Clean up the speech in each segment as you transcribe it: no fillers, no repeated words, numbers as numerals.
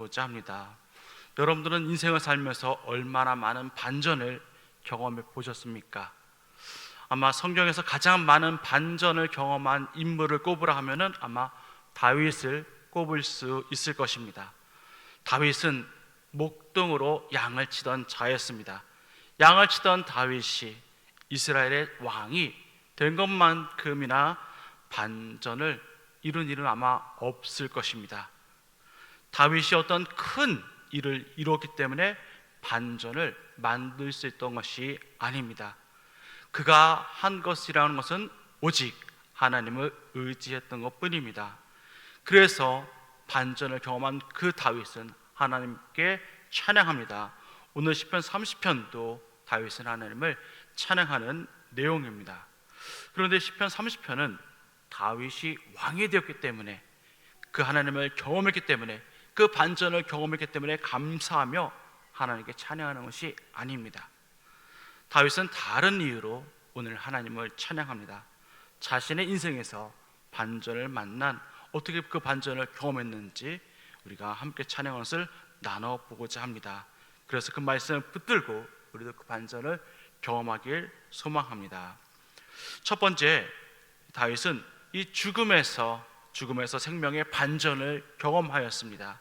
보자 합니다. 여러분들은 인생을 살면서 얼마나 많은 반전을 경험해 보셨습니까? 아마 성경에서 가장 많은 반전을 경험한 인물을 꼽으라 하면은 아마 다윗을 꼽을 수 있을 것입니다. 다윗은 목동으로 양을 치던 자였습니다. 양을 치던 다윗이 이스라엘의 왕이 된 것만큼이나 반전을 이룬 일은 아마 없을 것입니다. 다윗이 어떤 큰 일을 이루었기 때문에 반전을 만들 수 있던 것이 아닙니다. 그가 한 것이라는 것은 오직 하나님을 의지했던 것뿐입니다. 그래서 반전을 경험한 그 다윗은 하나님께 찬양합니다. 오늘 시편 30편도 다윗은 하나님을 찬양하는 내용입니다. 그런데 시편 30편은 다윗이 왕이 되었기 때문에, 그 하나님을 경험했기 때문에, 그 반전을 경험했기 때문에 감사하며 하나님께 찬양하는 것이 아닙니다. 다윗은 다른 이유로 오늘 하나님을 찬양합니다. 자신의 인생에서 반전을 만난, 어떻게 그 반전을 경험했는지 우리가 함께 찬양하는 것을 나눠보고자 합니다. 그래서 그 말씀을 붙들고 우리도 그 반전을 경험하길 소망합니다. 첫 번째, 다윗은 이 죽음에서 생명의 반전을 경험하였습니다.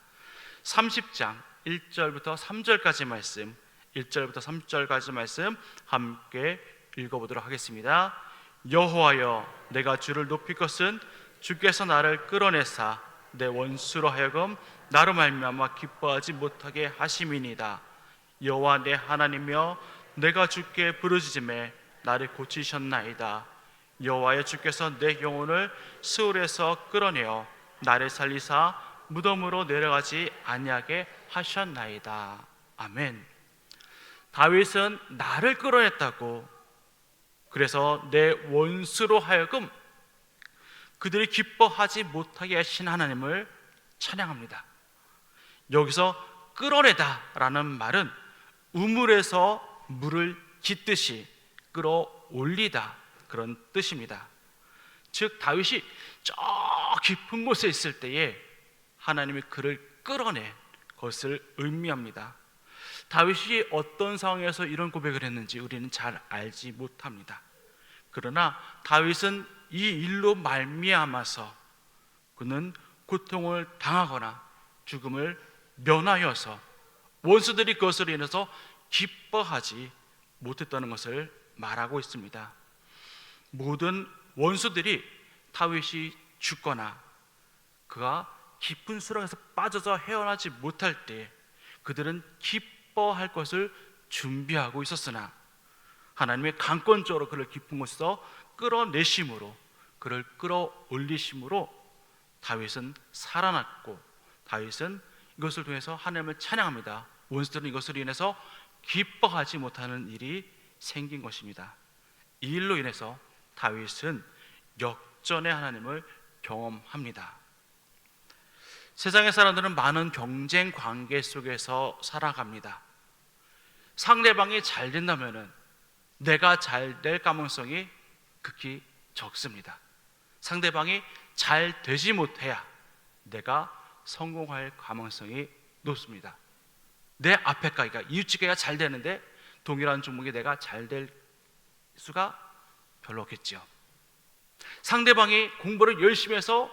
30장 1절부터 3절까지 말씀, 1절부터 3절까지 말씀 함께 읽어보도록 하겠습니다. 여호와여, 내가 주를 높일 것은 주께서 나를 끌어내사 내 원수로 하여금 나로 말미암아 기뻐하지 못하게 하심이니이다. 여호와 내 하나님이여, 내가 주께 부르짖음에 나를 고치셨나이다. 여호와여, 주께서 내 영혼을 스올에서 끌어내어 나를 살리사 무덤으로 내려가지 아니하게 하셨나이다. 아멘. 다윗은 나를 끌어냈다고, 그래서 내 원수로 하여금 그들이 기뻐하지 못하게 하신 하나님을 찬양합니다. 여기서 끌어내다 라는 말은 우물에서 물을 깃듯이 끌어올리다, 그런 뜻입니다. 즉 다윗이 저 깊은 곳에 있을 때에 하나님이 그를 끌어낸 것을 의미합니다. 다윗이 어떤 상황에서 이런 고백을 했는지 우리는 잘 알지 못합니다. 그러나 다윗은 이 일로 말미암아서 그는 고통을 당하거나 죽음을 면하여서 원수들이 그것으로 인해서 기뻐하지 못했다는 것을 말하고 있습니다. 모든 원수들이 다윗이 죽거나 그가 깊은 수렁에서 빠져서 헤어나지 못할 때 그들은 기뻐할 것을 준비하고 있었으나 하나님의 강권적으로 그를 깊은 곳에서 끌어내심으로, 그를 끌어올리심으로 다윗은 살아났고, 다윗은 이것을 통해서 하나님을 찬양합니다. 원수들은 이것으로 인해서 기뻐하지 못하는 일이 생긴 것입니다. 이 일로 인해서 다윗은 역전의 하나님을 경험합니다. 세상의 사람들은 많은 경쟁 관계 속에서 살아갑니다. 상대방이 잘 된다면 내가 잘 될 가능성이 극히 적습니다. 상대방이 잘 되지 못해야 내가 성공할 가능성이 높습니다. 내 앞에 가기가, 이웃집게가 잘 되는데 동일한 종목이 내가 잘 될 수가 별로 없겠지요. 상대방이 공부를 열심히 해서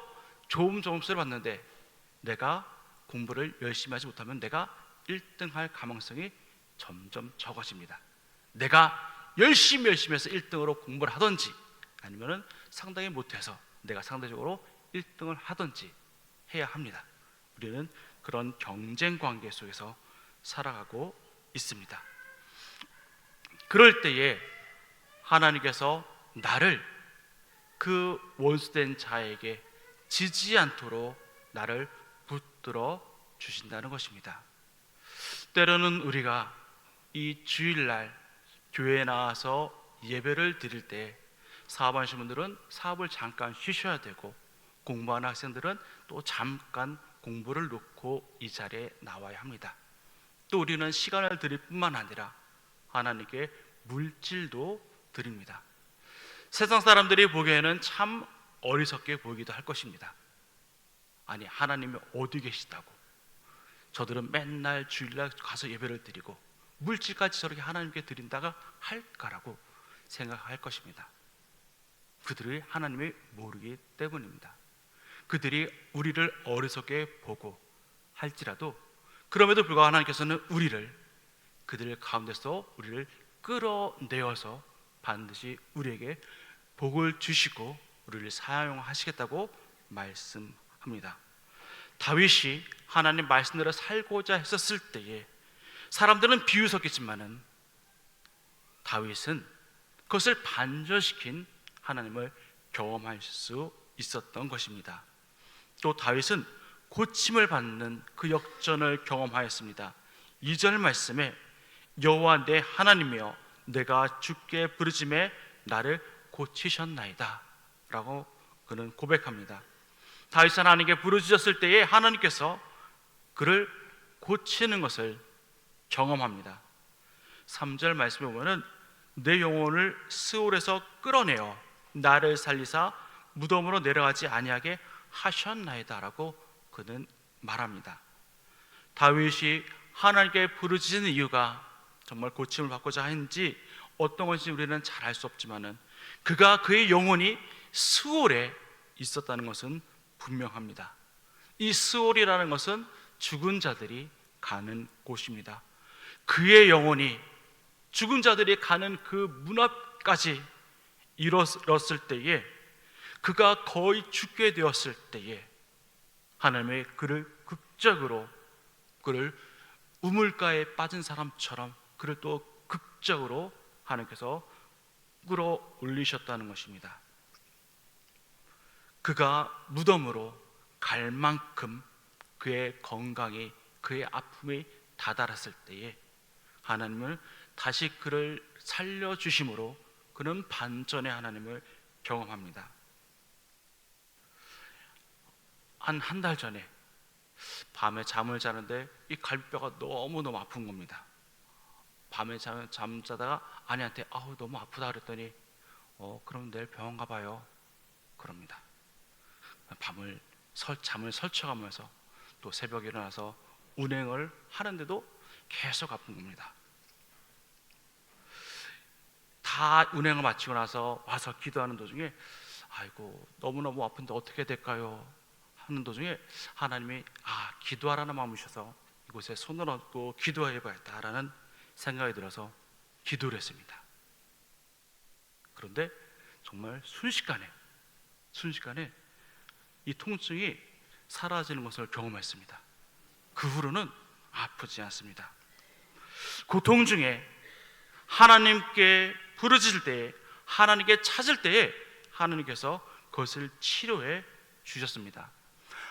좋은 점수를 받는데 내가 공부를 열심히 하지 못하면 내가 1등 할 가능성이 점점 적어집니다. 내가 열심히 해서 1등으로 공부를 하든지, 아니면 상당히 못해서 내가 상대적으로 1등을 하든지 해야 합니다. 우리는 그런 경쟁 관계 속에서 살아가고 있습니다. 그럴 때에 하나님께서 나를 그 원수된 자에게 지지 않도록 나를 붙들어 주신다는 것입니다. 때로는 우리가 이 주일날 교회에 나와서 예배를 드릴 때 사업하시는 분들은 사업을 잠깐 쉬셔야 되고, 공부하는 학생들은 또 잠깐 공부를 놓고 이 자리에 나와야 합니다. 또 우리는 시간을 드릴 뿐만 아니라 하나님께 물질도 드립니다. 세상 사람들이 보기에는 참 어리석게 보이기도 할 것입니다. 아니, 하나님이 어디 계시다고, 저들은 맨날 주일날 가서 예배를 드리고 물질까지 저렇게 하나님께 드린다가 할까라고 생각할 것입니다. 그들이 하나님을 모르기 때문입니다. 그들이 우리를 어리석게 보고 할지라도 그럼에도 불구하고 하나님께서는 그들 가운데서 우리를 끌어내어서 반드시 우리에게 복을 주시고 우리를 사용하시겠다고 말씀합니다. 다윗이 하나님 말씀대로 살고자 했었을 때에 사람들은 비웃었겠지만은 다윗은 그것을 반전시킨 하나님을 경험할 수 있었던 것입니다. 또 다윗은 고침을 받는 그 역전을 경험하였습니다. 2절 말씀에 여호와 내 하나님이여 내가 주께 부르짖음에 나를 고치셨나이다 라고 그는 고백합니다. 다윗은 하나님께 부르짖었을 때에 하나님께서 그를 고치는 것을 경험합니다. 3절 말씀에 보면은 내 영혼을 스올에서 끌어내어 나를 살리사 무덤으로 내려가지 아니하게 하셨나이다 라고 그는 말합니다. 다윗이 하나님께 부르짖는 이유가 정말 고침을 받고자 했는지 어떤 것인지 우리는 잘 알 수 없지만은 그의 영혼이 스올에 있었다는 것은 분명합니다. 이 스올이라는 것은 죽은 자들이 가는 곳입니다. 그의 영혼이 죽은 자들이 가는 그 문 앞까지 이르렀을 때에 그가 거의 죽게 되었을 때에 하나님의 그를 극적으로 그를 우물가에 빠진 사람처럼 그를 또 극적으로 하나님께서 끌어올리셨다는 것입니다. 그가 무덤으로 갈 만큼 그의 건강이 그의 아픔이 다다랐을 때에 하나님은 다시 그를 살려주심으로 그는 반전의 하나님을 경험합니다. 한 달 전에 밤에 잠을 자는데 이 갈비뼈가 너무너무 아픈 겁니다. 밤에 잠자다가 아내한테 너무 아프다 그랬더니 그럼 내일 병원 가봐요 그럽니다. 잠을 설쳐가면서 또 새벽에 일어나서 운행을 하는데도 계속 아픈 겁니다. 다 운행을 마치고 나서 와서 기도하는 도중에 아이고 너무너무 아픈데 어떻게 될까요? 하는 도중에 하나님이 기도하라는 마음이셔서 이곳에 손을 얹고 기도해봐야겠다라는 생각이 들어서 기도를 했습니다. 그런데 정말 순식간에 이 통증이 사라지는 것을 경험했습니다. 그 후로는 아프지 않습니다. 고통 중에 하나님께 부르짖을 때에 하나님께 찾을 때에 하나님께서 그것을 치료해 주셨습니다.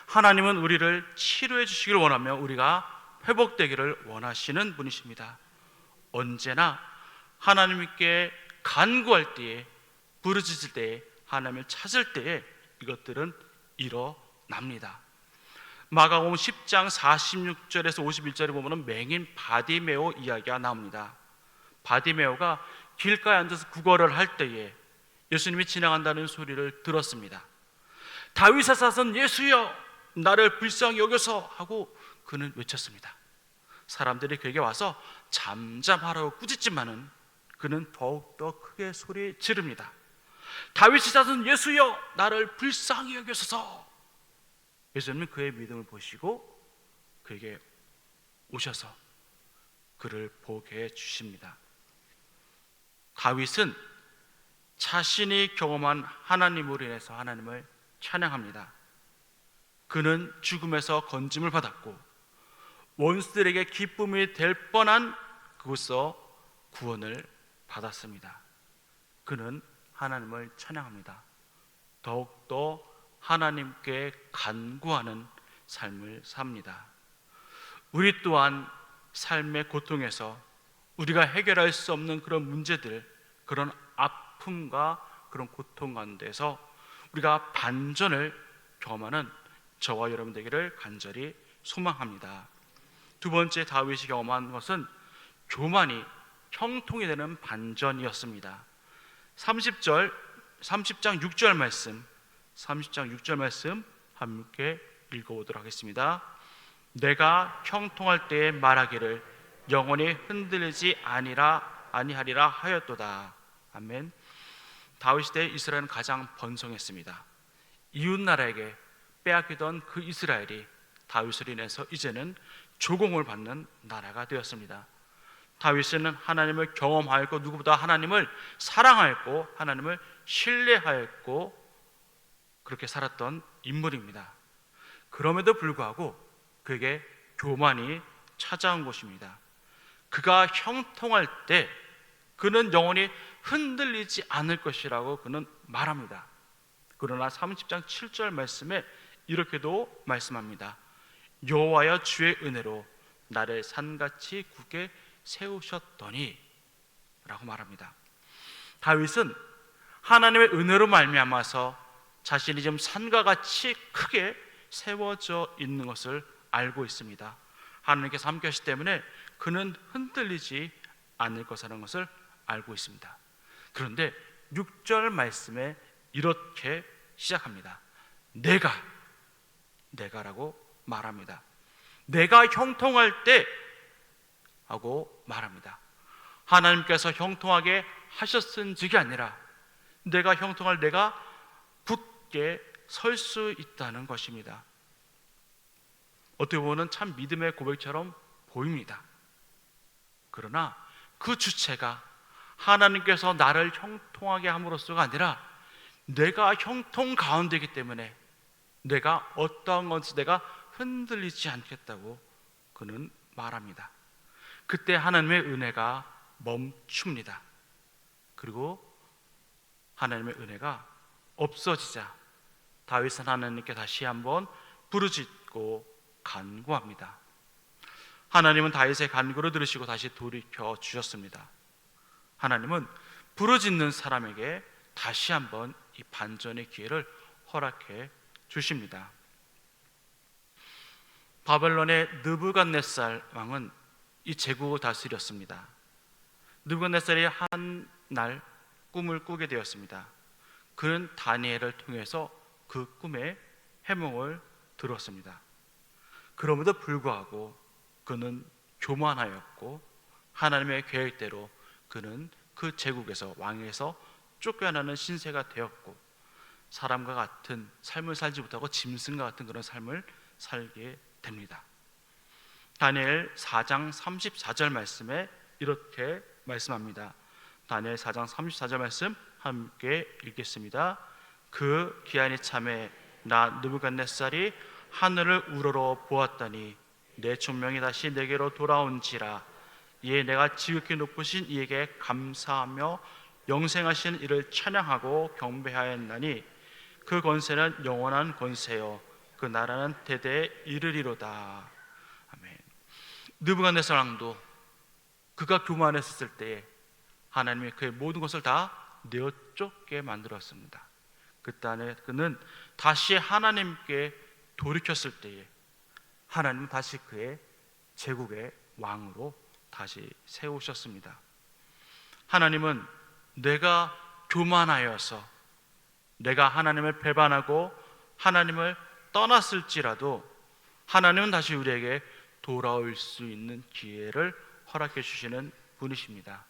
하나님은 우리를 치료해 주시기를 원하며 우리가 회복되기를 원하시는 분이십니다. 언제나 하나님께 간구할 때에 부르짖을 때에 하나님을 찾을 때에 이것들은 일어납니다. 마가복음 10장 46절에서 51절에 보면 맹인 바디메오 이야기가 나옵니다. 바디메오가 길가에 앉아서 구걸을 할 때에 예수님이 지나간다는 소리를 들었습니다. 다윗의 사손 예수여 나를 불쌍히 여겨서 하고 그는 외쳤습니다. 사람들이 그에게 와서 잠잠하라고 꾸짖지만은 그는 더욱더 크게 소리 지릅니다. 다윗의 사손 예수여 나를 불쌍히 여겨소서. 예수님은 그의 믿음을 보시고 그에게 오셔서 그를 보게 해 주십니다. 다윗은 자신이 경험한 하나님으로 인해서 하나님을 찬양합니다. 그는 죽음에서 건짐을 받았고 원수들에게 기쁨이 될 뻔한 그곳에서 구원을 받았습니다. 그는 하나님을 찬양합니다. 더욱더 하나님께 간구하는 삶을 삽니다. 우리 또한 삶의 고통에서 우리가 해결할 수 없는 그런 문제들, 그런 아픔과 그런 고통 가운데서 우리가 반전을 경험하는 저와 여러분 되기를 간절히 소망합니다. 두 번째 다윗이 경험한 것은 교만이 형통이 되는 반전이었습니다. 30장 6절 말씀 함께 읽어보도록 하겠습니다. 내가 형통할 때에 말하기를 영원히 흔들리지 아니하리라 하였도다. 아멘. 다윗 시대 이스라엘은 가장 번성했습니다. 이웃 나라에게 빼앗기던 그 이스라엘이 다윗을 인해서 이제는 조공을 받는 나라가 되었습니다. 다윗은 하나님을 경험하였고 누구보다 하나님을 사랑하였고 하나님을 신뢰하였고 그렇게 살았던 인물입니다. 그럼에도 불구하고 그에게 교만이 찾아온 것입니다. 그가 형통할 때 그는 영원히 흔들리지 않을 것이라고 그는 말합니다. 그러나 30장 7절 말씀에 이렇게도 말씀합니다. 여호와여 주의 은혜로 나를 산같이 굳게 세우셨더니 라고 말합니다. 다윗은 하나님의 은혜로 말미암아서 자신이 지금 산과 같이 크게 세워져 있는 것을 알고 있습니다. 하나님께서 함께 하시기 때문에 그는 흔들리지 않을 것이라는 것을 알고 있습니다. 그런데 6절 말씀에 이렇게 시작합니다. 내가라고 말합니다. 내가 형통할 때 하고 말합니다. 하나님께서 형통하게 하셨은즉이 아니라 내가 형통할 내가 굳게 설 수 있다는 것입니다. 어떻게 보면 참 믿음의 고백처럼 보입니다. 그러나 그 주체가 하나님께서 나를 형통하게 함으로써가 아니라 내가 형통 가운데이기 때문에 내가 어떠한 것이 내가 흔들리지 않겠다고 그는 말합니다. 그때 하나님의 은혜가 멈춥니다. 그리고 하나님의 은혜가 없어지자 다윗은 하나님께 다시 한번 부르짖고 간구합니다. 하나님은 다윗의 간구를 들으시고 다시 돌이켜 주셨습니다. 하나님은 부르짖는 사람에게 다시 한번 이 반전의 기회를 허락해 주십니다. 바벨론의 느부갓네살 왕은 이 제국을 다스렸습니다. 느부갓네살이 한 날 꿈을 꾸게 되었습니다. 그는 다니엘을 통해서 그 꿈의 해몽을 들었습니다. 그럼에도 불구하고 그는 교만하였고 하나님의 계획대로 그는 그 제국에서 왕에서 쫓겨나는 신세가 되었고 사람과 같은 삶을 살지 못하고 짐승과 같은 그런 삶을 살게 됩니다. 다니엘 4장 34절 말씀에 이렇게 말씀합니다. 다니엘 4장 34절 말씀 함께 읽겠습니다. 그 기한이 참에 나 느부갓네살이 하늘을 우러러 보았더니 내 존명이 다시 내게로 돌아온지라. 이에 내가 지극히 높으신 이에게 감사하며 영생하신 이를 찬양하고 경배하였나니 그 권세는 영원한 권세요 그 나라는 대대에 이르리로다. 아멘. 느부갓네살 왕도 그가 교만했을 때에 하나님이 그의 모든 것을 다 내어쫓게 만들었습니다. 그때 그는 다시 하나님께 돌이켰을 때에 하나님은 다시 그의 제국의 왕으로 다시 세우셨습니다. 하나님은 내가 교만하여서 내가 하나님을 배반하고 하나님을 떠났을지라도 하나님은 다시 우리에게 돌아올 수 있는 기회를 허락해 주시는 분이십니다.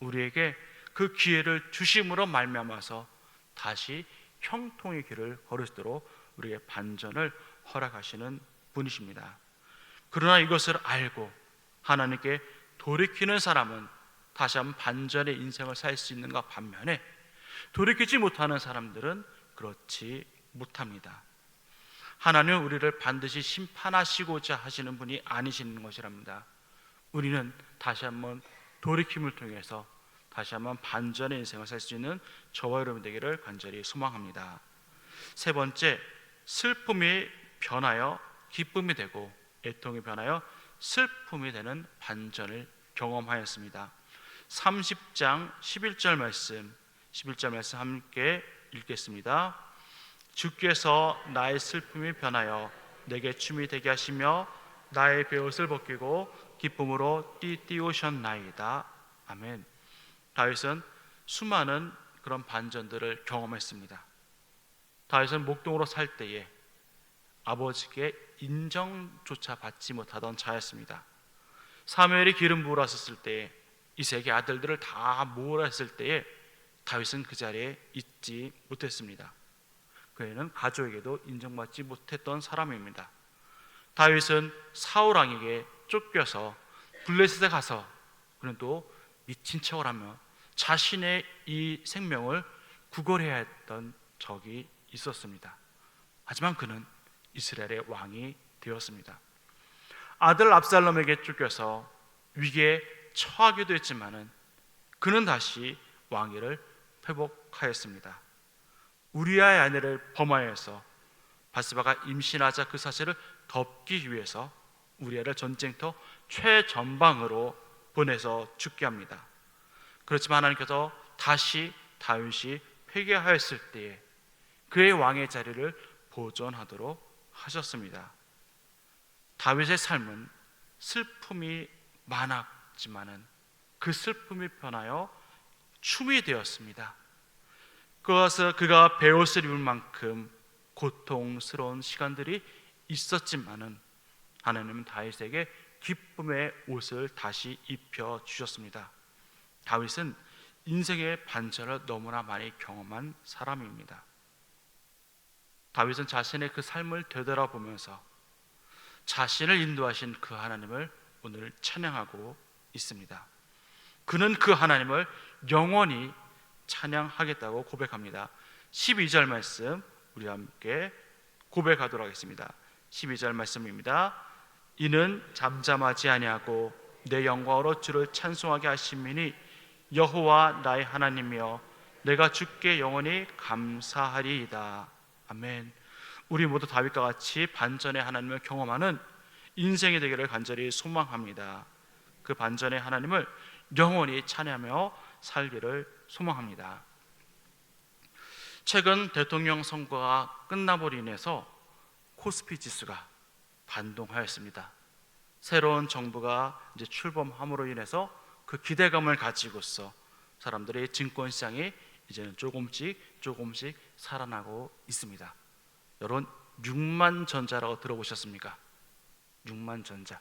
우리에게 그 기회를 주심으로 말미암아서 다시 형통의 길을 걸으시도록 우리에게 반전을 허락하시는 분이십니다. 그러나 이것을 알고 하나님께 돌이키는 사람은 다시 한번 반전의 인생을 살 수 있는가 반면에 돌이키지 못하는 사람들은 그렇지 못합니다. 하나님은 우리를 반드시 심판하시고자 하시는 분이 아니시는 것이랍니다. 우리는 다시 한번 돌이킴을 통해서 다시 한번 반전의 인생을 살 수 있는 저와 여러분 되기를 간절히 소망합니다. 세 번째, 슬픔이 변하여 기쁨이 되고 애통이 변하여 슬픔이 되는 반전을 경험하였습니다. 30장 11절 말씀 함께 읽겠습니다. 주께서 나의 슬픔이 변하여 내게 춤이 되게 하시며 나의 베옷을 벗기고 기쁨으로 띠띠우셨나이다. 아멘. 다윗은 수많은 그런 반전들을 경험했습니다. 다윗은 목동으로 살 때에 아버지께 인정조차 받지 못하던 자였습니다. 사무엘이 기름 부으러 왔을 때에 이색의 아들들을 다 모으라 했을 때에 다윗은 그 자리에 있지 못했습니다. 그에는 가족에게도 인정받지 못했던 사람입니다. 다윗은 사울 왕에게 쫓겨서 블레셋에 가서 그는 또 미친 척을 하며 자신의 이 생명을 구걸해야 했던 적이 있었습니다. 하지만 그는 이스라엘의 왕이 되었습니다. 아들 압살롬에게 쫓겨서 위기에 처하기도 했지만은 그는 다시 왕위를 회복하였습니다. 우리아의 아내를 범하여서 바스바가 임신하자 그 사실을 덮기 위해서 우리아를 전쟁터 최전방으로 보내서 죽게 합니다. 그렇지만 하나님께서 다시 다윗이 회개하였을 때에 그의 왕의 자리를 보존하도록 하셨습니다. 다윗의 삶은 슬픔이 많았지만은 그 슬픔이 변하여 춤이 되었습니다. 그것은 그가 베옷을 입을 만큼 고통스러운 시간들이 있었지만은 하나님은 다윗에게 기쁨의 옷을 다시 입혀 주셨습니다. 다윗은 인생의 반전을 너무나 많이 경험한 사람입니다. 다윗은 자신의 그 삶을 되돌아보면서 자신을 인도하신 그 하나님을 오늘 찬양하고 있습니다. 그는 그 하나님을 영원히 찬양하겠다고 고백합니다. 12절 말씀 우리 함께 고백하도록 하겠습니다. 12절 말씀입니다. 이는 잠잠하지 아니하고 내 영광으로 주를 찬송하게 하심이니 여호와 나의 하나님이여 내가 주께 영원히 감사하리이다. 아멘. 우리 모두 다윗과 같이 반전의 하나님을 경험하는 인생이 되기를 간절히 소망합니다. 그 반전의 하나님을 영원히 찬양하며 살기를 소망합니다. 최근 대통령 선거가 끝남으로 인해서 코스피 지수가 반동하였습니다. 새로운 정부가 이제 출범함으로 인해서 그 기대감을 가지고서 사람들의 증권시장이 이제는 조금씩 살아나고 있습니다. 여러분 6만 전자라고 들어보셨습니까? 6만 전자.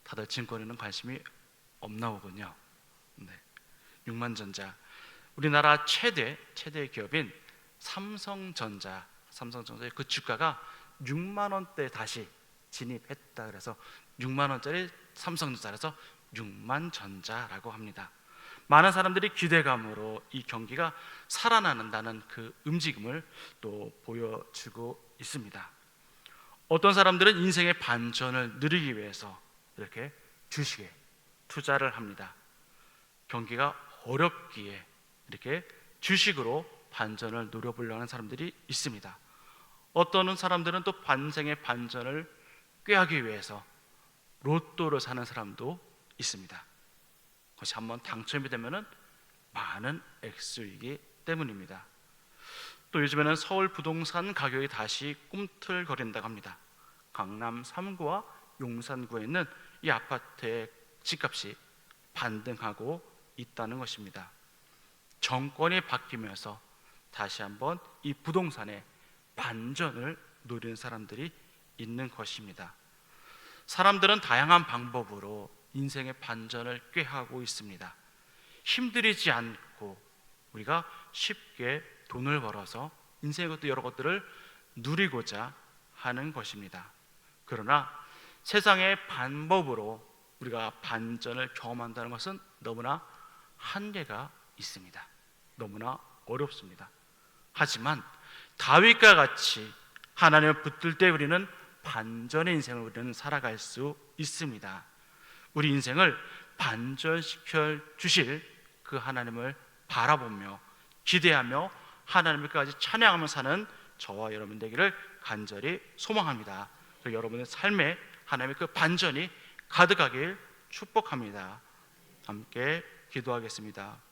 다들 증권에는 관심이 없나 보군요. 네. 6만 전자. 우리나라 최대 기업인 삼성전자의 그 주가가 6만 원대 다시 진입했다. 그래서 6만 원짜리 삼성전자라서 6만 전자라고 합니다. 많은 사람들이 기대감으로 이 경기가 살아난다는 그 움직임을 또 보여주고 있습니다. 어떤 사람들은 인생의 반전을 누리기 위해서 이렇게 주식에 투자를 합니다. 경기가 어렵기에 이렇게 주식으로 반전을 노려보려는 사람들이 있습니다. 어떤 사람들은 또 반생의 반전을 꾀하기 위해서 로또를 사는 사람도 있습니다. 그것이 한번 당첨이 되면은 많은 액수이기 때문입니다. 또 요즘에는 서울 부동산 가격이 다시 꿈틀거린다고 합니다. 강남 3구와 용산구에 있는 이 아파트의 집값이 반등하고 있다는 것입니다. 정권이 바뀌면서 다시 한번 이 부동산의 반전을 노리는 사람들이 있는 것입니다. 사람들은 다양한 방법으로 인생의 반전을 꾀하고 있습니다. 힘들이지 않고 우리가 쉽게 돈을 벌어서 인생의 것도 여러 것들을 누리고자 하는 것입니다. 그러나 세상의 방법으로 우리가 반전을 경험한다는 것은 너무나 한계가 있습니다. 너무나 어렵습니다. 하지만 다윗과 같이 하나님을 붙들 때 우리는 반전의 인생을 우리는 살아갈 수 있습니다. 우리 인생을 반전시켜 주실 그 하나님을 바라보며 기대하며 하나님을 끝까지 찬양하며 사는 저와 여러분 되기를 간절히 소망합니다. 여러분의 삶에 하나님의 그 반전이 가득하길 축복합니다. 함께 기도하겠습니다.